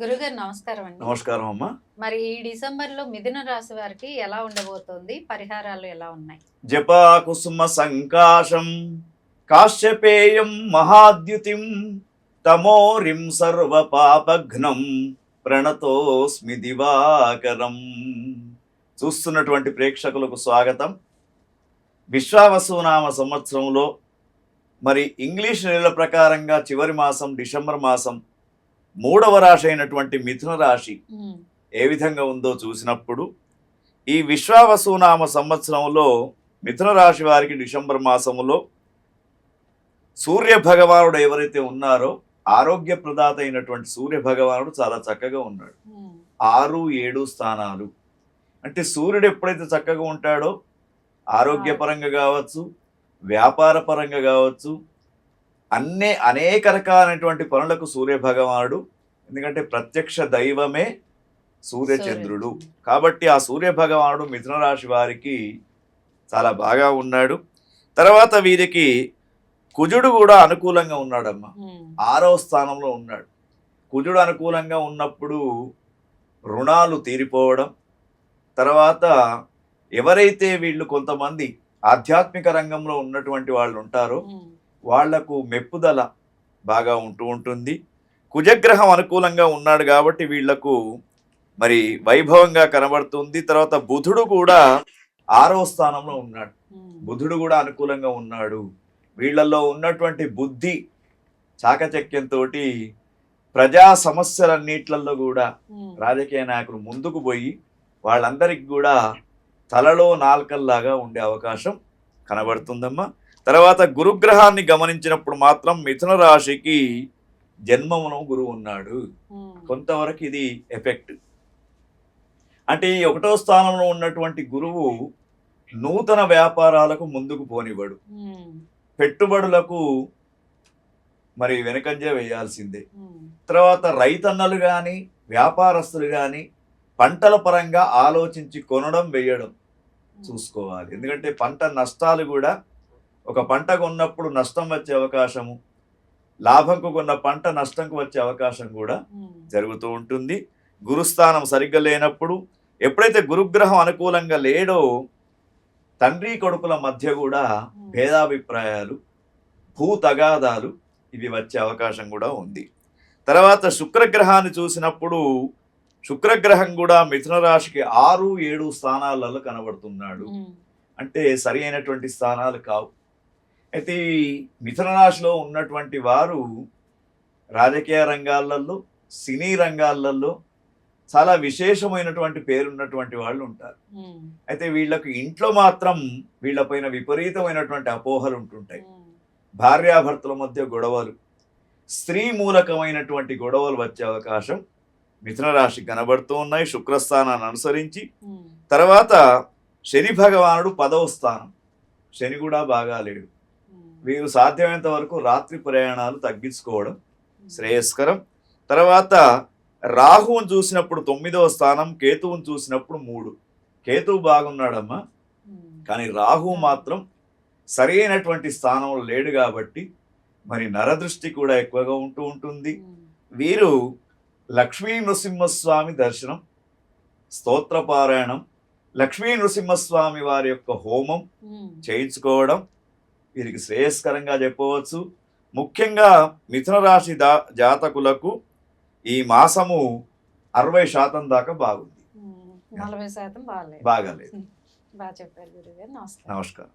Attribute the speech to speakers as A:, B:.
A: గురుగారు నమస్కారం అండి.
B: నమస్కారం అమ్మా.
A: మరి ఈ డిసెంబర్ లో మిథున రాశి వారికి ఎలా ఉండబోతోంది? పరిహారాలు ఎలా ఉన్నాయి?
B: జపా కుసుమ సంకాశం కాశ్యపేయం మహాద్యుతిం తమోరిం సర్వ పాపఘ్నం ప్రణతోస్మి దివాకరం. చూస్తున్నటువంటి ప్రేక్షకులకు స్వాగతం. విశ్వావసునామ సంవత్సరంలో మరి ఇంగ్లీష్ నెలల ప్రకారంగా చివరి మాసం డిసెంబర్ మాసం 3వ రాశి అయినటువంటి మిథున రాశి ఏ విధంగా ఉందో చూసినప్పుడు, ఈ విశ్వావసునామ సంవత్సరంలో మిథున రాశి వారికి డిసెంబర్ మాసంలో సూర్య భగవానుడు ఎవరైతే ఉన్నారో, ఆరోగ్య ప్రదాత అయినటువంటి సూర్య భగవానుడు చాలా చక్కగా ఉన్నాడు. 6, 7 స్థానాలు అంటే సూర్యుడు ఎప్పుడైతే చక్కగా ఉంటాడో ఆరోగ్యపరంగా కావచ్చు, వ్యాపార పరంగా కావచ్చు, అనేక రకాలైనటువంటి పనులకు సూర్య భగవానుడు, ఎందుకంటే ప్రత్యక్ష దైవమే సూర్యచంద్రుడు కాబట్టి ఆ సూర్య భగవానుడు మిథున రాశి వారికి చాలా బాగా ఉన్నాడు. తర్వాత వీరికి కుజుడు కూడా అనుకూలంగా ఉన్నాడమ్మా. 6వ స్థానంలో ఉన్నాడు. కుజుడు అనుకూలంగా ఉన్నప్పుడు రుణాలు తీరిపోవడం, తర్వాత ఎవరైతే వీళ్ళు కొంతమంది ఆధ్యాత్మిక రంగంలో ఉన్నటువంటి వాళ్ళు ఉంటారో వాళ్లకు మెప్పుదల బాగా ఉంటుంది. కుజగ్రహం అనుకూలంగా ఉన్నాడు కాబట్టి వీళ్లకు మరి వైభవంగా కనబడుతుంది. తర్వాత బుధుడు కూడా 6వ స్థానంలో ఉన్నాడు. బుధుడు కూడా అనుకూలంగా ఉన్నాడు. వీళ్ళల్లో ఉన్నటువంటి బుద్ధి చాకచక్యంతో ప్రజా సమస్యలన్నిట్లలో కూడా రాజకీయ నాయకులు ముందుకు పోయి వాళ్ళందరికీ కూడా తలలో నాల్కల్లాగా ఉండే అవకాశం కనబడుతుందమ్మా. తర్వాత గురుగ్రహాన్ని గమనించినప్పుడు మాత్రం మిథున రాశికి జన్మమును గురువు ఉన్నాడు. కొంతవరకు ఇది ఎఫెక్ట్. అంటే ఈ 1వ స్థానంలో ఉన్నటువంటి గురువు నూతన వ్యాపారాలకు ముందుకు పోనివ్వడు, పెట్టుబడులకు మరి వెనకంజ వేయాల్సిందే. తర్వాత రైతన్నలు కానీ వ్యాపారస్తులు కానీ పంటల పరంగా ఆలోచించి కొనడం వేయడం చూసుకోవాలి. ఎందుకంటే పంట నష్టాలు కూడా, ఒక పంట కొన్నప్పుడు నష్టం వచ్చే అవకాశము, లాభంకు కొన్న పంట నష్టంకు వచ్చే అవకాశం కూడా జరుగుతూ ఉంటుంది. గురుస్థానం సరిగ్గా లేనప్పుడు, ఎప్పుడైతే గురుగ్రహం అనుకూలంగా లేడో తండ్రి కొడుకుల మధ్య కూడా భేదాభిప్రాయాలు, భూ తగాదాలు ఇవి వచ్చే అవకాశం కూడా ఉంది. తర్వాత శుక్రగ్రహాన్ని చూసినప్పుడు శుక్రగ్రహం కూడా మిథున రాశికి 6, 7 స్థానాలలో కనబడుతున్నాడు. అంటే సరి అయినటువంటి స్థానాలు కావు. అయితే ఈ మిథున రాశిలో ఉన్నటువంటి వారు రాజకీయ రంగాలలో, సినీ రంగాలలో చాలా విశేషమైనటువంటి పేరున్నటువంటి వాళ్ళు ఉంటారు. అయితే వీళ్ళకు ఇంట్లో మాత్రం వీళ్ళపైన విపరీతమైనటువంటి అపోహలు ఉంటుంటాయి. భార్యాభర్తల మధ్య గొడవలు, స్త్రీ మూలకమైనటువంటి గొడవలు వచ్చే అవకాశం మిథున రాశి కనబడుతూ ఉన్నాయి శుక్రస్థానాన్ని అనుసరించి. తర్వాత శని భగవానుడు 10వ స్థానం. శని కూడా బాగా లేడు. వీరు సాధ్యమైనంత వరకు రాత్రి ప్రయాణాలు తగ్గించుకోవడం శ్రేయస్కరం. తర్వాత రాహువుని చూసినప్పుడు 9వ స్థానం, కేతువుని చూసినప్పుడు 3. కేతువు బాగున్నాడమ్మా, కానీ రాహువు మాత్రం సరైనటువంటి స్థానంలో లేడు కాబట్టి మరి నరదృష్టి కూడా ఎక్కువగా ఉంటుంది. వీరు లక్ష్మీ నృసింహస్వామి దర్శనం, స్తోత్రపారాయణం, లక్ష్మీ నృసింహస్వామి వారి యొక్క హోమం చేయించుకోవడం వీరికి శ్రేయస్కరంగా చెప్పవచ్చు. ముఖ్యంగా మిథున రాశి జాతకులకు ఈ మాసము 60% దాకా బాగుంది.
A: 40%
B: బాగాలేదు.
A: బాగా చెప్పారు గురుగారు.
B: నమస్కారం.